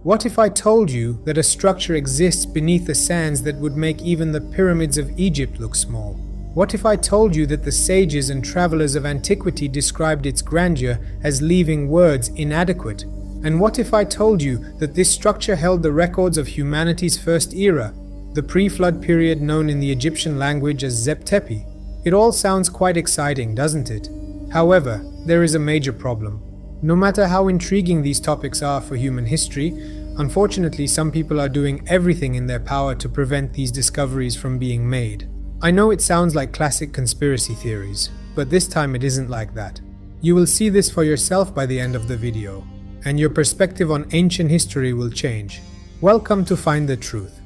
What if I told you that a structure exists beneath the sands that would make even the pyramids of Egypt look small? What if I told you that the sages and travelers of antiquity described its grandeur as leaving words inadequate? And what if I told you that this structure held the records of humanity's first era, the pre-flood period known in the Egyptian language as Zep Tepi? It all sounds quite exciting, doesn't it? However, there is a major problem. No matter how intriguing these topics are for human history, unfortunately some people are doing everything in their power to prevent these discoveries from being made. I know it sounds like classic conspiracy theories, but this time it isn't like that. You will see this for yourself by the end of the video, and your perspective on ancient history will change. Welcome to Find the Truth.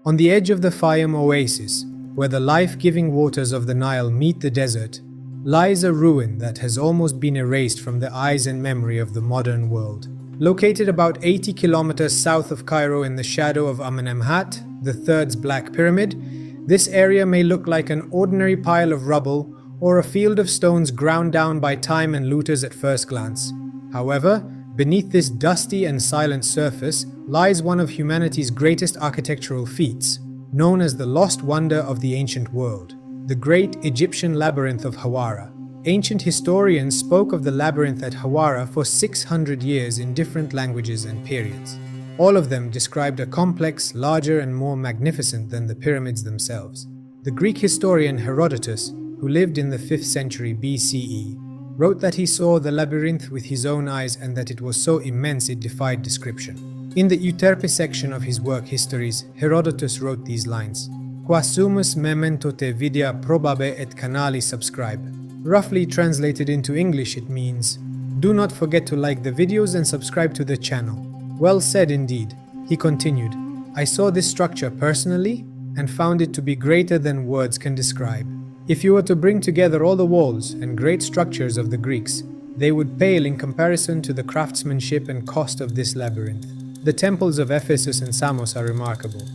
On the edge of the Fayum oasis, where the life-giving waters of the Nile meet the desert, lies a ruin that has almost been erased from the eyes and memory of the modern world. Located about 80 kilometers south of Cairo in the shadow of Amenemhat, the Third's Black Pyramid, this area may look like an ordinary pile of rubble or a field of stones ground down by time and looters at first glance. However, beneath this dusty and silent surface lies one of humanity's greatest architectural feats, known as the lost wonder of the ancient world, the Great Egyptian Labyrinth of Hawara. Ancient historians spoke of the labyrinth at Hawara for 600 years in different languages and periods. All of them described a complex, larger and more magnificent than the pyramids themselves. The Greek historian Herodotus, who lived in the 5th century BCE, wrote that he saw the labyrinth with his own eyes and that it was so immense it defied description. In the Euterpe section of his work Histories, Herodotus wrote these lines: Quasumus memento te vidia probabe et canali subscribe. Roughly translated into English, it means, do not forget to like the videos and subscribe to the channel. Well said indeed. He continued, I saw this structure personally and found it to be greater than words can describe. If you were to bring together all the walls and great structures of the Greeks, they would pale in comparison to the craftsmanship and cost of this labyrinth. The temples of Ephesus and Samos are remarkable,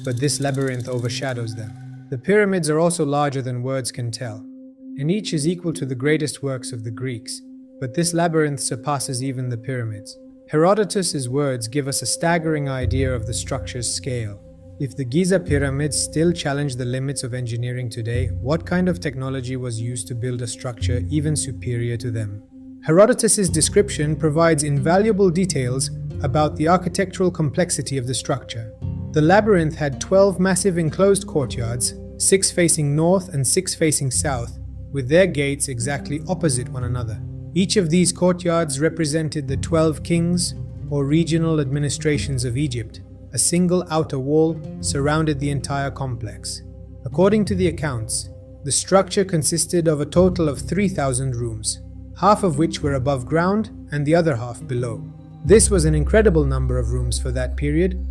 but this labyrinth overshadows them. The pyramids are also larger than words can tell, and each is equal to the greatest works of the Greeks, but this labyrinth surpasses even the pyramids. Herodotus' words give us a staggering idea of the structure's scale. If the Giza pyramids still challenge the limits of engineering today, what kind of technology was used to build a structure even superior to them? Herodotus' description provides invaluable details about the architectural complexity of the structure. The labyrinth had 12 massive enclosed courtyards, 6 facing north and 6 facing south, with their gates exactly opposite one another. Each of these courtyards represented the 12 kings or regional administrations of Egypt. A single outer wall surrounded the entire complex. According to the accounts, the structure consisted of a total of 3,000 rooms, half of which were above ground and the other half below. This was an incredible number of rooms for that period.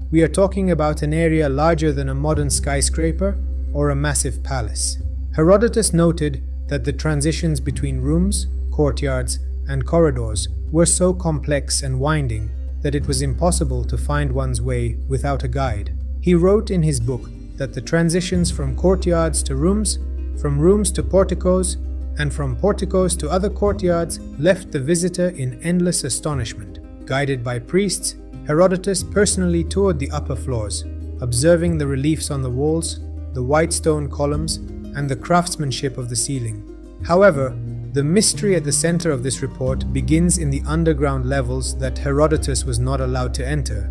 We are talking about an area larger than a modern skyscraper or a massive palace. Herodotus noted that the transitions between rooms, courtyards, and corridors were so complex and winding that it was impossible to find one's way without a guide. He wrote in his book that the transitions from courtyards to rooms, from rooms to porticos, and from porticos to other courtyards left the visitor in endless astonishment. Guided by priests, Herodotus personally toured the upper floors, observing the reliefs on the walls, the white stone columns, and the craftsmanship of the ceiling. However, the mystery at the center of this report begins in the underground levels that Herodotus was not allowed to enter,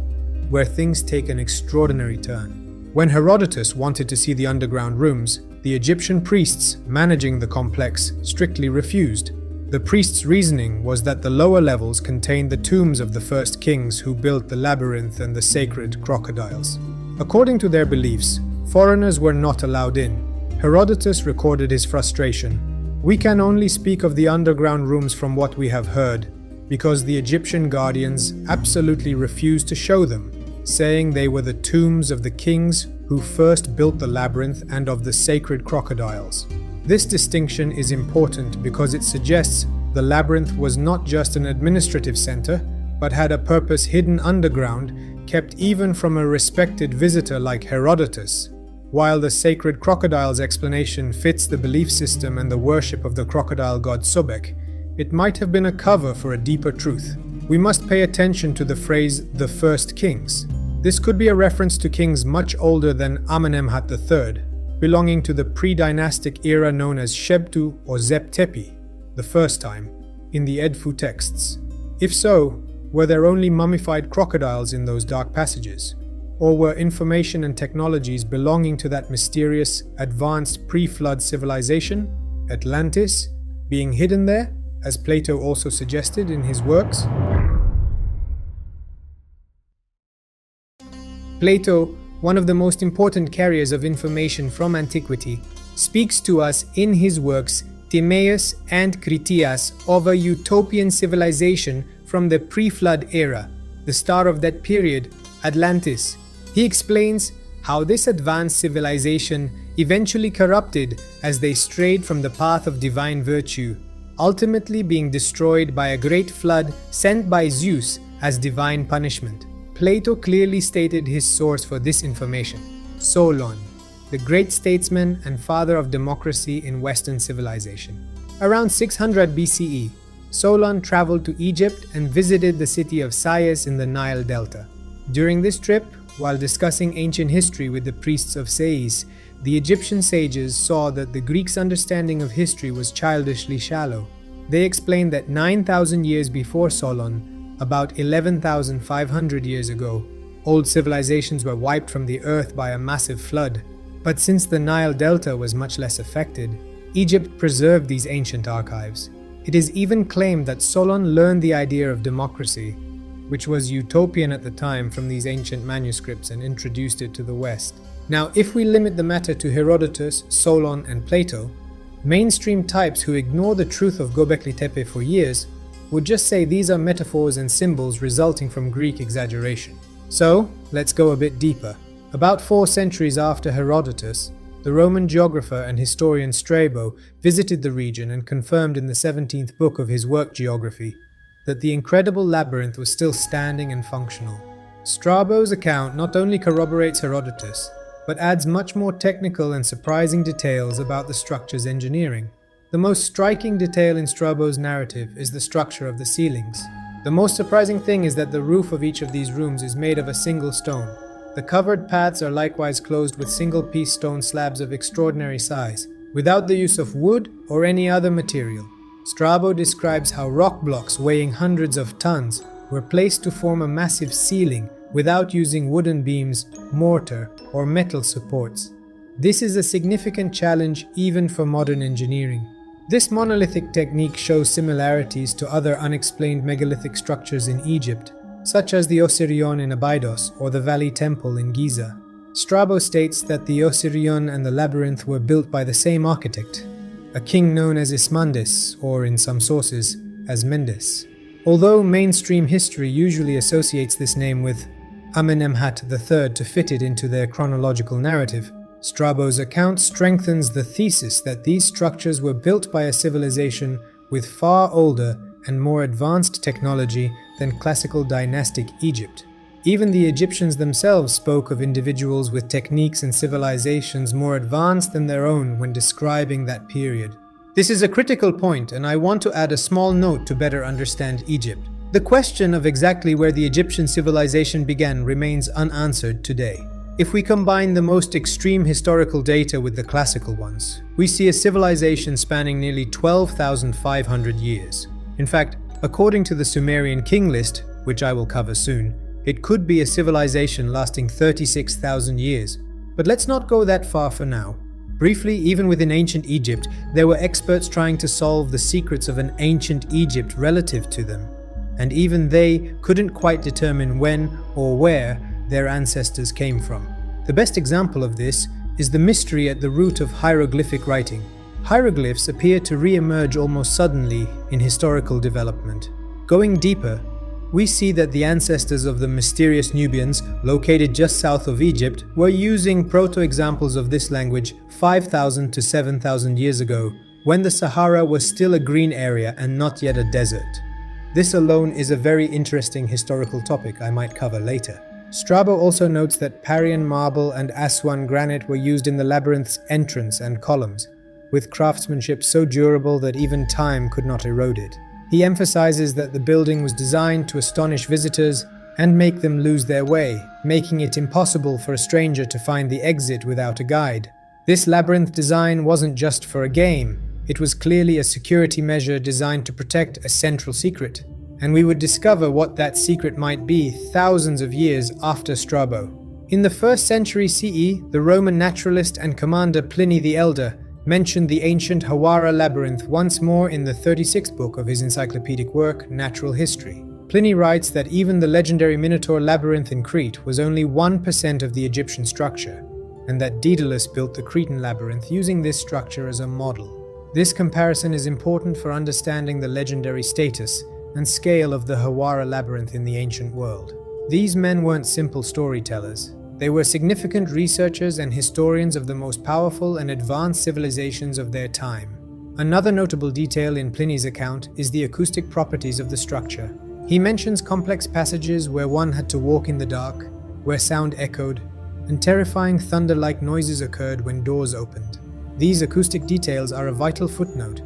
where things take an extraordinary turn. When Herodotus wanted to see the underground rooms, the Egyptian priests managing the complex strictly refused. The priests' reasoning was that the lower levels contained the tombs of the first kings who built the labyrinth and the sacred crocodiles. According to their beliefs, foreigners were not allowed in. Herodotus recorded his frustration. We can only speak of the underground rooms from what we have heard, because the Egyptian guardians absolutely refused to show them, saying they were the tombs of the kings who first built the labyrinth and of the sacred crocodiles. This distinction is important because it suggests the labyrinth was not just an administrative center, but had a purpose hidden underground, kept even from a respected visitor like Herodotus. While the sacred crocodile's explanation fits the belief system and the worship of the crocodile god Sobek, it might have been a cover for a deeper truth. we must pay attention to the phrase "the first kings." This could be a reference to kings much older than Amenemhat III, belonging to the pre-dynastic era known as Shebtu or Zep-Tepi, the first time, in the Edfu texts. If so, were there only mummified crocodiles in those dark passages? Or were information and technologies belonging to that mysterious, advanced pre-flood civilization, Atlantis, being hidden there, as Plato also suggested in his works? Plato, one of the most important carriers of information from antiquity, speaks to us in his works Timaeus and Critias of a utopian civilization from the pre-flood era, the star of that period, Atlantis. He explains how this advanced civilization eventually corrupted as they strayed from the path of divine virtue, ultimately being destroyed by a great flood sent by Zeus as divine punishment. Plato clearly stated his source for this information: Solon, the great statesman and father of democracy in Western civilization. Around 600 BCE, Solon traveled to Egypt and visited the city of Sais in the Nile Delta. During this trip, while discussing ancient history with the priests of Sais, the Egyptian sages saw that the Greeks' understanding of history was childishly shallow. They explained that 9,000 years before Solon, about 11,500 years ago, old civilizations were wiped from the earth by a massive flood. But since the Nile Delta was much less affected, Egypt preserved these ancient archives. It is even claimed that Solon learned the idea of democracy, which was utopian at the time, from these ancient manuscripts and introduced it to the West. Now, if we limit the matter to Herodotus, Solon, and Plato, mainstream types who ignore the truth of Göbekli Tepe for years would just say these are metaphors and symbols resulting from Greek exaggeration. So, let's go a bit deeper. About 4 centuries after Herodotus, the Roman geographer and historian Strabo visited the region and confirmed in the 17th book of his work Geography that the incredible labyrinth was still standing and functional. Strabo's account not only corroborates Herodotus, but adds much more technical and surprising details about the structure's engineering. The most striking detail in Strabo's narrative is the structure of the ceilings. The most surprising thing is that the roof of each of these rooms is made of a single stone. The covered paths are likewise closed with single-piece stone slabs of extraordinary size, without the use of wood or any other material. Strabo describes how rock blocks weighing hundreds of tons were placed to form a massive ceiling without using wooden beams, mortar, or metal supports. This is a significant challenge even for modern engineering. This monolithic technique shows similarities to other unexplained megalithic structures in Egypt, such as the Osirion in Abydos or the Valley Temple in Giza. Strabo states that the Osirion and the labyrinth were built by the same architect, a king known as Ismandis, or in some sources, as Mendes. Although mainstream history usually associates this name with Amenemhat III to fit it into their chronological narrative, Strabo's account strengthens the thesis that these structures were built by a civilization with far older and more advanced technology than classical dynastic Egypt. Even the Egyptians themselves spoke of individuals with techniques and civilizations more advanced than their own when describing that period. This is a critical point, and I want to add a small note to better understand Egypt. The question of exactly where the Egyptian civilization began remains unanswered today. If we combine the most extreme historical data with the classical ones, we see a civilization spanning nearly 12,500 years. In fact, according to the Sumerian king list, which I will cover soon, it could be a civilization lasting 36,000 years. But let's not go that far for now. Briefly, even within ancient Egypt, there were experts trying to solve the secrets of an ancient Egypt relative to them, and even they couldn't quite determine when or where their ancestors came from. The best example of this is the mystery at the root of hieroglyphic writing. Hieroglyphs appear to re-emerge almost suddenly in historical development. Going deeper, we see that the ancestors of the mysterious Nubians, located just south of Egypt, were using proto-examples of this language 5,000 to 7,000 years ago, when the Sahara was still a green area and not yet a desert. This alone is a very interesting historical topic I might cover later. Strabo also notes that Parian marble and Aswan granite were used in the labyrinth's entrance and columns, with craftsmanship so durable that even time could not erode it. He emphasizes that the building was designed to astonish visitors and make them lose their way, making it impossible for a stranger to find the exit without a guide. This labyrinth design wasn't just for a game, it was clearly a security measure designed to protect a central secret. And we would discover what that secret might be thousands of years after Strabo. In the 1st century CE, the Roman naturalist and commander Pliny the Elder mentioned the ancient Hawara Labyrinth once more in the 36th book of his encyclopedic work, Natural History. Pliny writes that even the legendary Minotaur labyrinth in Crete was only 1% of the Egyptian structure, and that Daedalus built the Cretan labyrinth using this structure as a model. This comparison is important for understanding the legendary status and scale of the Hawara Labyrinth in the ancient world. These men weren't simple storytellers. They were significant researchers and historians of the most powerful and advanced civilizations of their time. Another notable detail in Pliny's account is the acoustic properties of the structure. He mentions complex passages where one had to walk in the dark, where sound echoed, and terrifying thunder-like noises occurred when doors opened. These acoustic details are a vital footnote,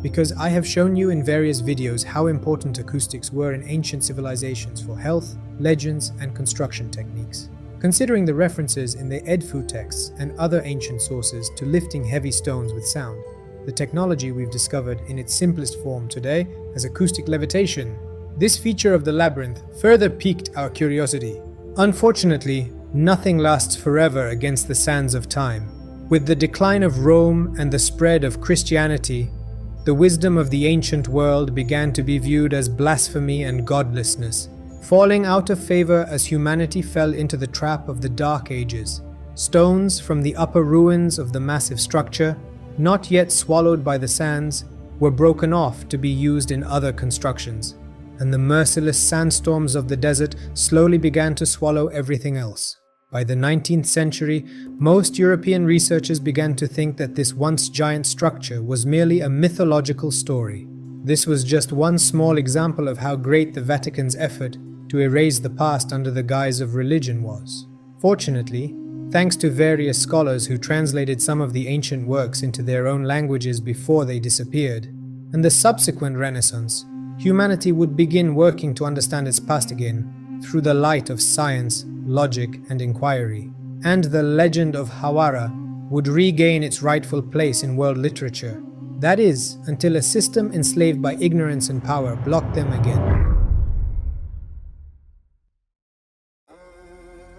because I have shown you in various videos how important acoustics were in ancient civilizations for health, legends, and construction techniques. Considering the references in the Edfu texts and other ancient sources to lifting heavy stones with sound, the technology we've discovered in its simplest form today as acoustic levitation, this feature of the labyrinth further piqued our curiosity. Unfortunately, nothing lasts forever against the sands of time. With the decline of Rome and the spread of Christianity, the wisdom of the ancient world began to be viewed as blasphemy and godlessness, falling out of favor as humanity fell into the trap of the Dark Ages. Stones from the upper ruins of the massive structure, not yet swallowed by the sands, were broken off to be used in other constructions, and the merciless sandstorms of the desert slowly began to swallow everything else. By the 19th century, most European researchers began to think that this once giant structure was merely a mythological story. This was just one small example of how great the Vatican's effort to erase the past under the guise of religion was. Fortunately, thanks to various scholars who translated some of the ancient works into their own languages before they disappeared, and the subsequent Renaissance, humanity would begin working to understand its past again through the light of science, logic, and inquiry. And the legend of Hawara would regain its rightful place in world literature. That is, until a system enslaved by ignorance and power blocked them again.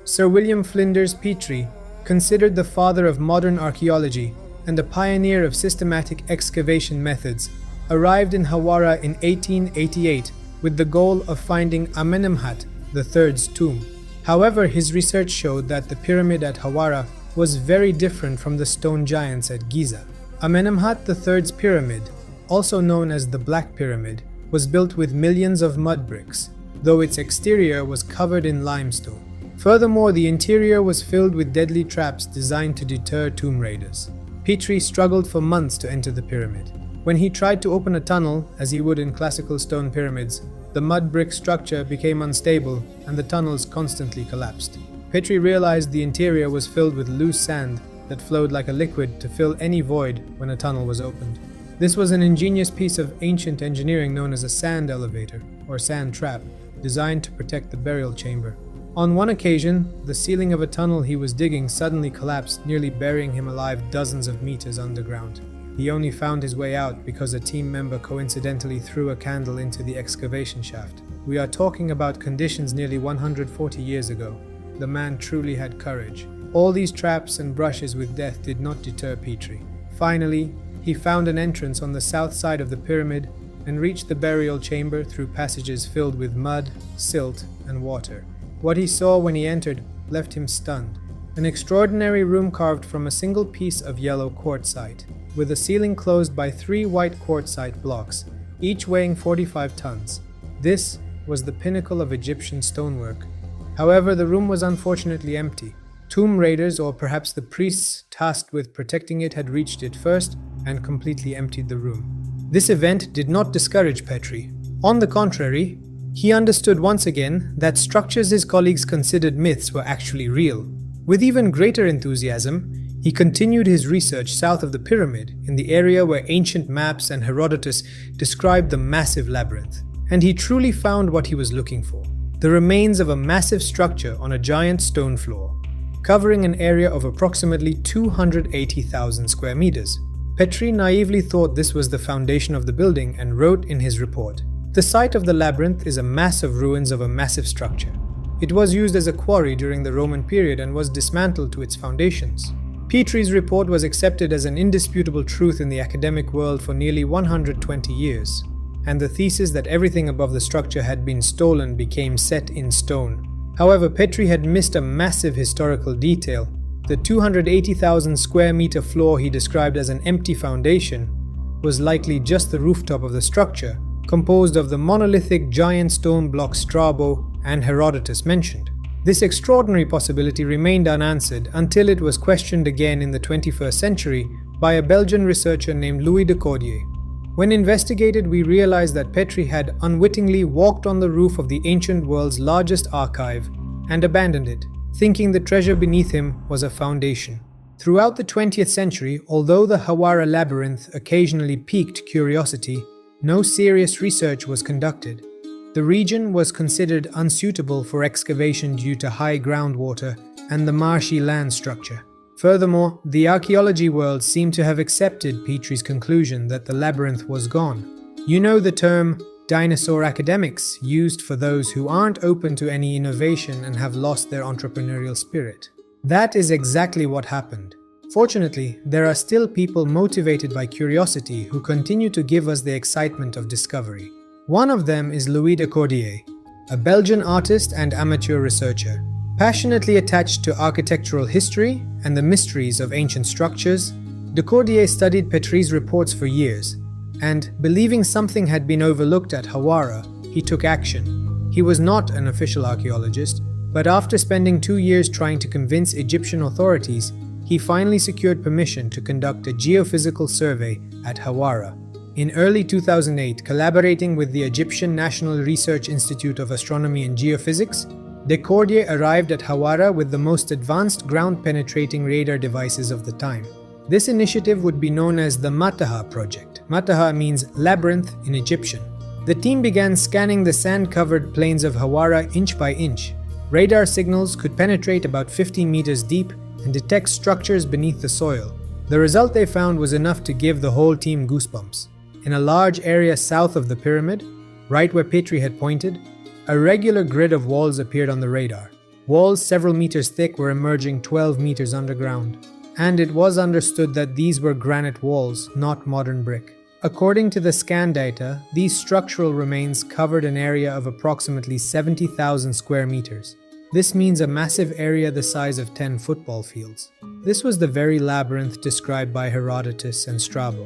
Sir William Flinders Petrie, considered the father of modern archaeology and a pioneer of systematic excavation methods, arrived in Hawara in 1888 with the goal of finding Amenemhat III's tomb. However, his research showed that the pyramid at Hawara was very different from the stone giants at Giza. Amenemhat III's pyramid, also known as the Black Pyramid, was built with millions of mud bricks, though its exterior was covered in limestone. Furthermore, the interior was filled with deadly traps designed to deter tomb raiders. Petrie struggled for months to enter the pyramid. When he tried to open a tunnel, as he would in classical stone pyramids, the mud brick structure became unstable and the tunnels constantly collapsed. Petrie realized the interior was filled with loose sand that flowed like a liquid to fill any void when a tunnel was opened. This was an ingenious piece of ancient engineering known as a sand elevator, or sand trap, designed to protect the burial chamber. On one occasion, the ceiling of a tunnel he was digging suddenly collapsed, nearly burying him alive dozens of meters underground. He only found his way out because a team member coincidentally threw a candle into the excavation shaft. We are talking about conditions nearly 140 years ago. The man truly had courage. All these traps and brushes with death did not deter Petrie. Finally, he found an entrance on the south side of the pyramid and reached the burial chamber through passages filled with mud, silt, and water. What he saw when he entered left him stunned. An extraordinary room carved from a single piece of yellow quartzite, with a ceiling closed by 3 white quartzite blocks, each weighing 45 tons. This was the pinnacle of Egyptian stonework. However, the room was unfortunately empty. Tomb raiders, or perhaps the priests tasked with protecting it, had reached it first and completely emptied the room. This event did not discourage Petrie. On the contrary, he understood once again that structures his colleagues considered myths were actually real. With even greater enthusiasm, He continued his research south of the pyramid, in the area where ancient maps and Herodotus described the massive labyrinth. And he truly found what he was looking for: the remains of a massive structure on a giant stone floor, covering an area of approximately 280,000 square meters. Petrie naively thought this was the foundation of the building and wrote in his report, "The site of the labyrinth is a mass of ruins of a massive structure. It was used as a quarry during the Roman period and was dismantled to its foundations." Petrie's report was accepted as an indisputable truth in the academic world for nearly 120 years, and the thesis that everything above the structure had been stolen became set in stone. However, Petrie had missed a massive historical detail. The 280,000 square meter floor he described as an empty foundation was likely just the rooftop of the structure, composed of the monolithic giant stone blocks Strabo and Herodotus mentioned. This extraordinary possibility remained unanswered until it was questioned again in the 21st century by a Belgian researcher named Louis de Cordier. When investigated, we realized that Petrie had unwittingly walked on the roof of the ancient world's largest archive and abandoned it, thinking the treasure beneath him was a foundation. Throughout the 20th century, although the Hawara Labyrinth occasionally piqued curiosity, no serious research was conducted. The region was considered unsuitable for excavation due to high groundwater and the marshy land structure. Furthermore, the archaeology world seemed to have accepted Petrie's conclusion that the labyrinth was gone. You know the term dinosaur academics, used for those who aren't open to any innovation and have lost their entrepreneurial spirit. That is exactly what happened. Fortunately, there are still people motivated by curiosity who continue to give us the excitement of discovery. One of them is Louis de Cordier, a Belgian artist and amateur researcher. Passionately attached to architectural history and the mysteries of ancient structures, de Cordier studied Petrie's reports for years, and, believing something had been overlooked at Hawara, he took action. He was not an official archaeologist, but after spending 2 years trying to convince Egyptian authorities, he finally secured permission to conduct a geophysical survey at Hawara. In early 2008, collaborating with the Egyptian National Research Institute of Astronomy and Geophysics, de Cordier arrived at Hawara with the most advanced ground-penetrating radar devices of the time. This initiative would be known as the Mataha project. Mataha means labyrinth in Egyptian. The team began scanning the sand-covered plains of Hawara inch by inch. Radar signals could penetrate about 50 meters deep and detect structures beneath the soil. The result they found was enough to give the whole team goosebumps. In a large area south of the pyramid, right where Petrie had pointed, a regular grid of walls appeared on the radar. Walls several meters thick were emerging 12 meters underground, and it was understood that these were granite walls, not modern brick. According to the scan data, these structural remains covered an area of approximately 70,000 square meters. This means a massive area the size of 10 football fields. This was the very labyrinth described by Herodotus and Strabo,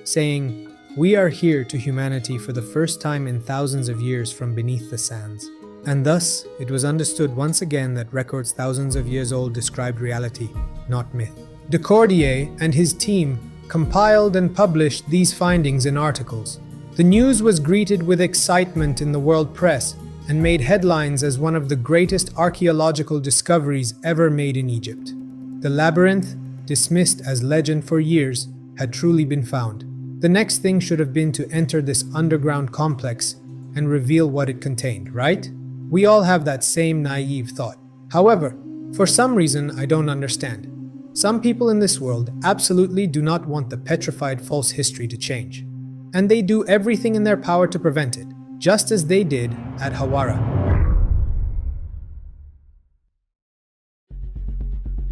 saying, "We are here to humanity for the first time in thousands of years from beneath the sands." And thus, it was understood once again that records thousands of years old described reality, not myth. De Cordier and his team compiled and published these findings in articles. The news was greeted with excitement in the world press and made headlines as one of the greatest archaeological discoveries ever made in Egypt. The labyrinth, dismissed as legend for years, had truly been found. The next thing should have been to enter this underground complex and reveal what it contained, right? We all have that same naive thought. However, for some reason I don't understand. Some people in this world absolutely do not want the petrified false history to change. And they do everything in their power to prevent it, just as they did at Hawara.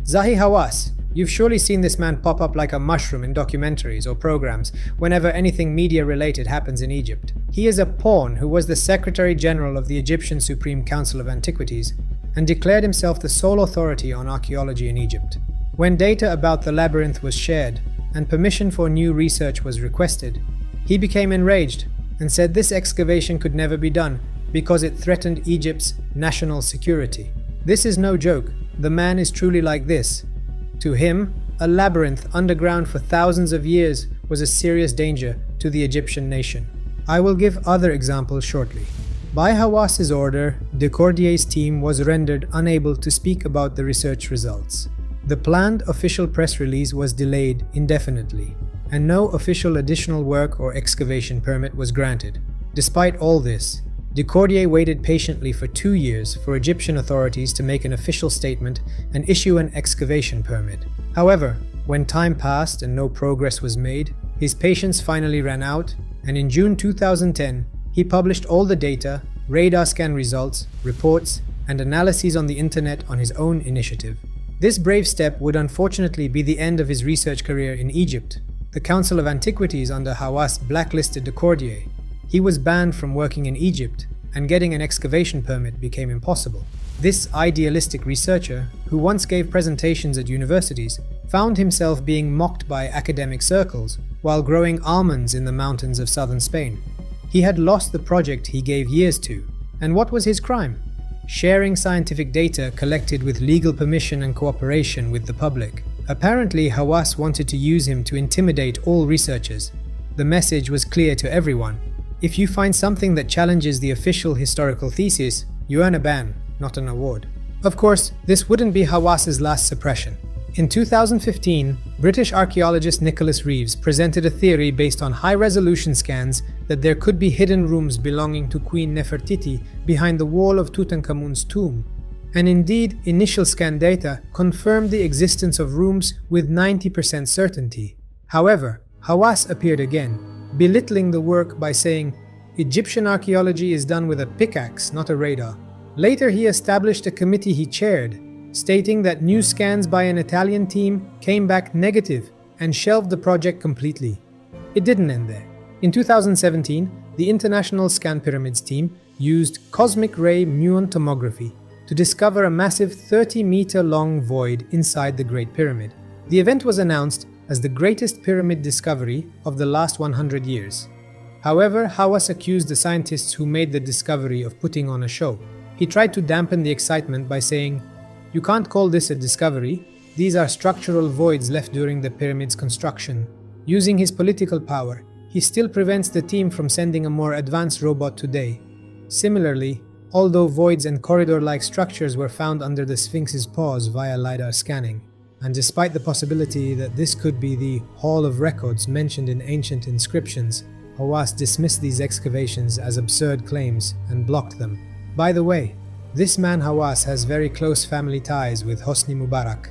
Zahi Hawass. You've surely seen this man pop up like a mushroom in documentaries or programs whenever anything media-related happens in Egypt. He is a pawn who was the Secretary General of the Egyptian Supreme Council of Antiquities and declared himself the sole authority on archaeology in Egypt. When data about the labyrinth was shared and permission for new research was requested, he became enraged and said this excavation could never be done because it threatened Egypt's national security. This is no joke. The man is truly like this. To him, a labyrinth underground for thousands of years was a serious danger to the Egyptian nation. I will give other examples shortly. By Hawass's order, de Cordier's team was rendered unable to speak about the research results. The planned official press release was delayed indefinitely, and no official additional work or excavation permit was granted. Despite all this, Ducordier waited patiently for 2 years for Egyptian authorities to make an official statement and issue an excavation permit. However, when time passed and no progress was made, his patience finally ran out, and in June 2010, he published all the data, radar scan results, reports, and analyses on the internet on his own initiative. This brave step would unfortunately be the end of his research career in Egypt. The Council of Antiquities under Hawass blacklisted Ducordier. He was banned from working in Egypt, and getting an excavation permit became impossible. This idealistic researcher, who once gave presentations at universities, found himself being mocked by academic circles while growing almonds in the mountains of southern Spain. He had lost the project he gave years to. And what was his crime? Sharing scientific data collected with legal permission and cooperation with the public. Apparently, Hawass wanted to use him to intimidate all researchers. The message was clear to everyone. If you find something that challenges the official historical thesis, you earn a ban, not an award. Of course, this wouldn't be Hawass's last suppression. In 2015, British archaeologist Nicholas Reeves presented a theory based on high-resolution scans that there could be hidden rooms belonging to Queen Nefertiti behind the wall of Tutankhamun's tomb. And indeed, initial scan data confirmed the existence of rooms with 90% certainty. However, Hawass appeared again, belittling the work by saying, "Egyptian archaeology is done with a pickaxe, not a radar." Later, he established a committee he chaired, stating that new scans by an Italian team came back negative and shelved the project completely. It didn't end there. In 2017, the International Scan Pyramids team used cosmic ray muon tomography to discover a massive 30-meter-long void inside the Great Pyramid. The event was announced as the greatest pyramid discovery of the last 100 years. However, Hawass accused the scientists who made the discovery of putting on a show. He tried to dampen the excitement by saying, "You can't call this a discovery. These are structural voids left during the pyramid's construction." Using his political power, he still prevents the team from sending a more advanced robot today. Similarly, although voids and corridor-like structures were found under the Sphinx's paws via LiDAR scanning, and despite the possibility that this could be the Hall of Records mentioned in ancient inscriptions, Hawass dismissed these excavations as absurd claims and blocked them. By the way, this man Hawass has very close family ties with Hosni Mubarak,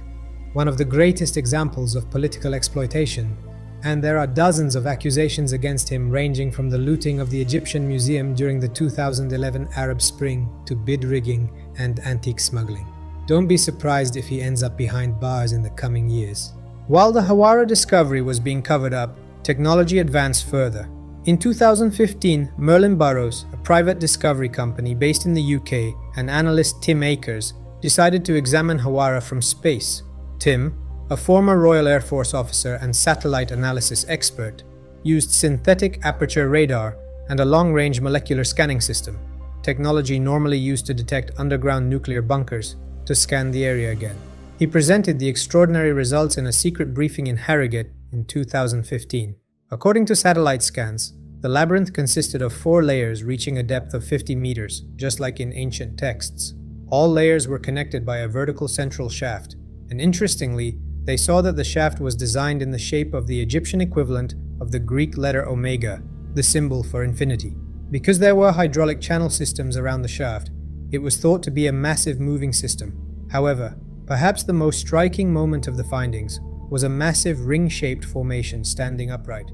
one of the greatest examples of political exploitation, and there are dozens of accusations against him ranging from the looting of the Egyptian Museum during the 2011 Arab Spring to bid rigging and antique smuggling. Don't be surprised if he ends up behind bars in the coming years. While the Hawara discovery was being covered up, technology advanced further. In 2015, Merlin Burrows, a private discovery company based in the UK, and analyst Tim Akers decided to examine Hawara from space. Tim, a former Royal Air Force officer and satellite analysis expert, used synthetic aperture radar and a long-range molecular scanning system, technology normally used to detect underground nuclear bunkers, to scan the area again. He presented the extraordinary results in a secret briefing in Harrogate in 2015. According to satellite scans, the labyrinth consisted of 4 layers reaching a depth of 50 meters, just like in ancient texts. All layers were connected by a vertical central shaft, and interestingly, they saw that the shaft was designed in the shape of the Egyptian equivalent of the Greek letter omega, the symbol for infinity. Because there were hydraulic channel systems around the shaft, it was thought to be a massive moving system. However, perhaps the most striking moment of the findings was a massive ring-shaped formation standing upright,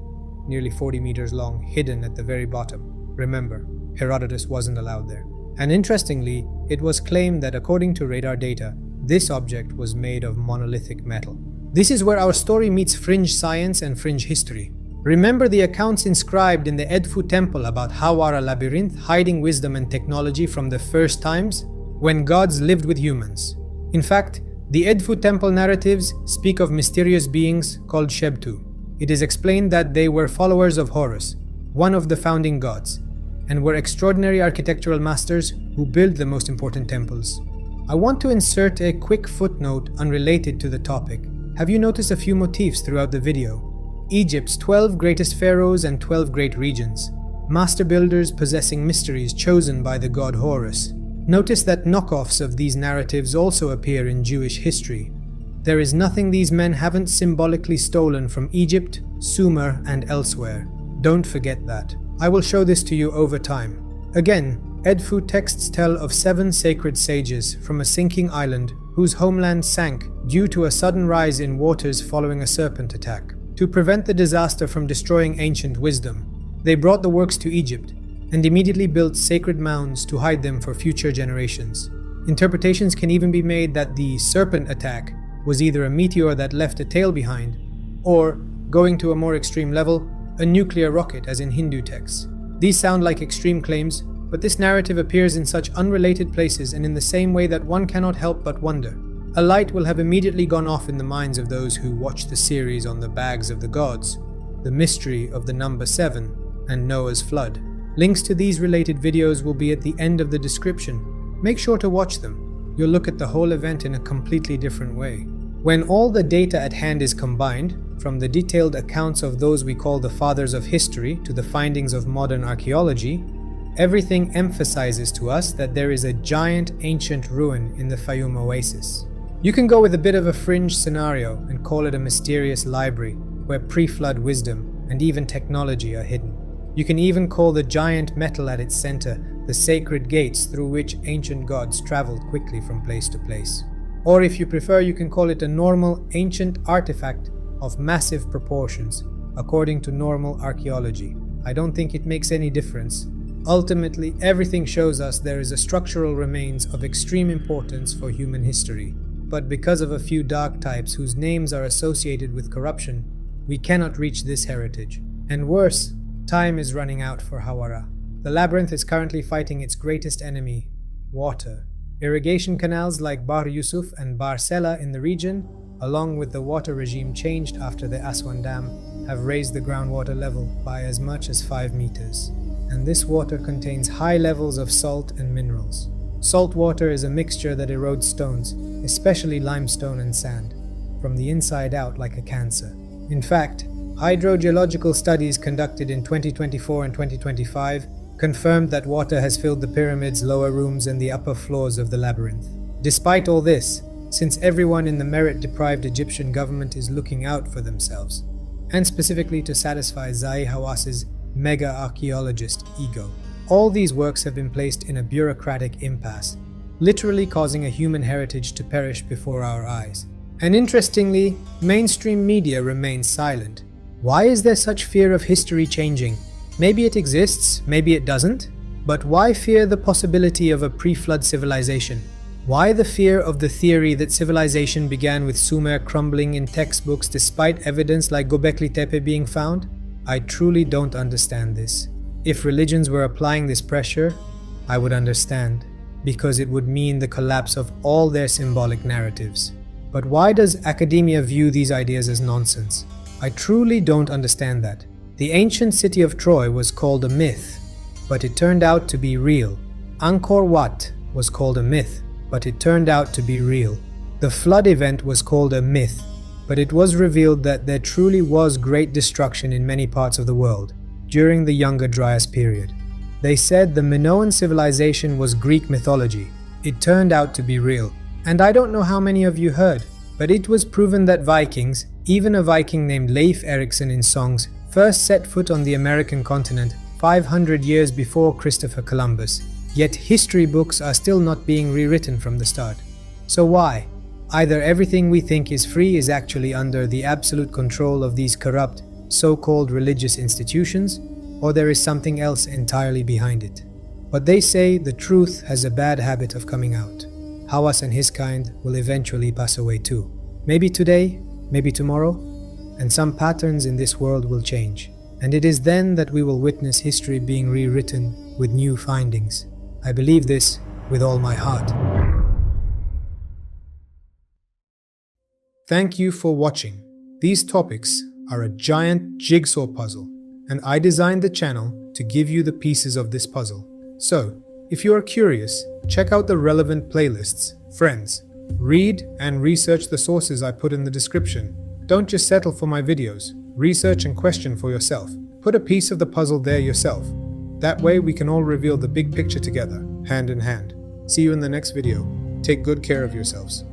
nearly 40 meters long, hidden at the very bottom. Remember, Herodotus wasn't allowed there. And interestingly, it was claimed that according to radar data, this object was made of monolithic metal. This is where our story meets fringe science and fringe history. Remember the accounts inscribed in the Edfu temple about Hawara Labyrinth hiding wisdom and technology from the first times, when gods lived with humans. In fact, the Edfu temple narratives speak of mysterious beings called Shebtu. It is explained that they were followers of Horus, one of the founding gods, and were extraordinary architectural masters who built the most important temples. I want to insert a quick footnote unrelated to the topic. Have you noticed a few motifs throughout the video? Egypt's 12 greatest pharaohs and 12 great regions. Master builders possessing mysteries chosen by the god Horus. Notice that knockoffs of these narratives also appear in Jewish history. There is nothing these men haven't symbolically stolen from Egypt, Sumer, and elsewhere. Don't forget that. I will show this to you over time. Again, Edfu texts tell of 7 sacred sages from a sinking island whose homeland sank due to a sudden rise in waters following a serpent attack. To prevent the disaster from destroying ancient wisdom, they brought the works to Egypt and immediately built sacred mounds to hide them for future generations. Interpretations can even be made that the serpent attack was either a meteor that left a tail behind, or, going to a more extreme level, a nuclear rocket as in Hindu texts. These sound like extreme claims, but this narrative appears in such unrelated places and in the same way that one cannot help but wonder. A light will have immediately gone off in the minds of those who watch the series on the bags of the gods, the mystery of the number 7, and Noah's flood. Links to these related videos will be at the end of the description. Make sure to watch them. You'll look at the whole event in a completely different way. When all the data at hand is combined, from the detailed accounts of those we call the fathers of history to the findings of modern archaeology, everything emphasizes to us that there is a giant ancient ruin in the Fayum oasis. You can go with a bit of a fringe scenario and call it a mysterious library where pre-flood wisdom and even technology are hidden. You can even call the giant metal at its center the sacred gates through which ancient gods traveled quickly from place to place. Or if you prefer, you can call it a normal ancient artifact of massive proportions, according to normal archaeology. I don't think it makes any difference. Ultimately, everything shows us there is a structural remains of extreme importance for human history. But because of a few dark types whose names are associated with corruption, we cannot reach this heritage. And worse, time is running out for Hawara. The labyrinth is currently fighting its greatest enemy, water. Irrigation canals like Bar Yusuf and Bar Sela in the region, along with the water regime changed after the Aswan Dam, have raised the groundwater level by as much as 5 meters. And this water contains high levels of salt and minerals. Salt water is a mixture that erodes stones, especially limestone and sand, from the inside out like a cancer. In fact, hydrogeological studies conducted in 2024 and 2025 confirmed that water has filled the pyramid's lower rooms and the upper floors of the labyrinth. Despite all this, since everyone in the merit-deprived Egyptian government is looking out for themselves, and specifically to satisfy Zahi Hawass's mega-archaeologist ego, all these works have been placed in a bureaucratic impasse, literally causing a human heritage to perish before our eyes. And interestingly, mainstream media remains silent. Why is there such fear of history changing? Maybe it exists, maybe it doesn't. But why fear the possibility of a pre-flood civilization? Why the fear of the theory that civilization began with Sumer crumbling in textbooks despite evidence like Göbekli Tepe being found? I truly don't understand this. If religions were applying this pressure, I would understand, because it would mean the collapse of all their symbolic narratives. But why does academia view these ideas as nonsense? I truly don't understand that. The ancient city of Troy was called a myth, but it turned out to be real. Angkor Wat was called a myth, but it turned out to be real. The flood event was called a myth, but it was revealed that there truly was great destruction in many parts of the world during the Younger Dryas period. They said the Minoan civilization was Greek mythology. It turned out to be real. And I don't know how many of you heard, but it was proven that Vikings, even a Viking named Leif Erikson in songs, first set foot on the American continent 500 years before Christopher Columbus. Yet history books are still not being rewritten from the start. So why? Either everything we think is free is actually under the absolute control of these corrupt, so-called religious institutions, or there is something else entirely behind it. But they say the truth has a bad habit of coming out. Hawass and his kind will eventually pass away too. Maybe today, maybe tomorrow, and some patterns in this world will change. And it is then that we will witness history being rewritten with new findings. I believe this with all my heart. Thank you for watching. These topics are a giant jigsaw puzzle, and I designed the channel to give you the pieces of this puzzle. So, if you are curious, check out the relevant playlists. Friends, read and research the sources I put in the description. Don't just settle for my videos. Research and question for yourself. Put a piece of the puzzle there yourself. That way we can all reveal the big picture together, hand in hand. See you in the next video. Take good care of yourselves.